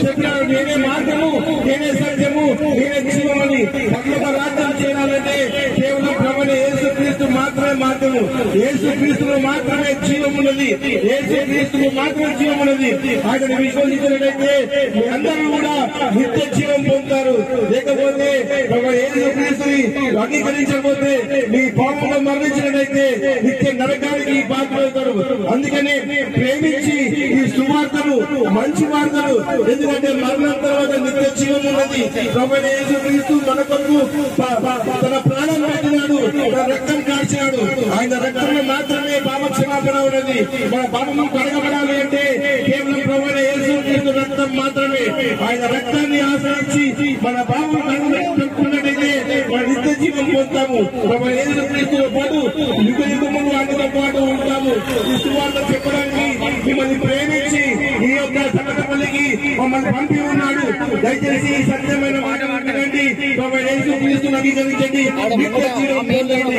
చెప్పినాడు, నేనే మార్గము, నేనే సత్యము, నేనే జీవం అని. పరలోక రాజ్యం చేయాలంటే కేవలం ప్రభువైన యేసుక్రీస్తు మాత్రమే మార్గము, యేసుక్రీస్తులో మాత్రమే జీవం ఉన్నది, యేసుక్రీస్తులో మాత్రమే జీవం ఉన్నది. ఆయన విశ్వసించినట్లయితే మీ అందరూ కూడా నిత్య జీవం పొందుతారు. లేకపోతే యేసుక్రీస్తుని అంగీకరించకపోతే మీ పాపంలో మరణించినట్లయితే నిత్య నరకానికి పాత్రవుతారు. అందుకనే ప్రేమించి ఈ సువార్తను, మంచి వార్తలు, ఎందుకంటే మరణం తర్వాత నిత్య జీవం ఉన్నది. ప్రభువైన యేసుక్రీస్తు మన కొరకు తన ప్రాణం పెట్టినాడు, తన రక్తం కాల్చినాడు. ఆయన రక్తంలో మాత్రమే పాప క్షమాపణ ఉన్నది. మన పాపము కడగబడాలి అంటే కేవలం ప్రభువైన యేసుక్రీస్తు రక్తం మాత్రమే. ఆయన రక్తాన్ని ఆశ్రయించి మన పాపం కడుగుతున్నట్టయితే మన నిత్య జీవం పొందుతాము. ప్రభువైన యేసుక్రీస్తుతో పాటు యుగ యుగములు ఆయనతో పాటు ఉంటాము. ఈ సువార్త చెప్పడానికి మిమ్మల్ని ప్రేమించి ఈ యొక్క సంఘటనలకి మమ్మల్ని పంపి ఉన్నాడు. దయచేసి సత్యమైన మాట మాట్లాడండి. ప్రభువైన యేసుక్రీస్తును అంగీకరించండి, నిత్య జీవం పొందండి.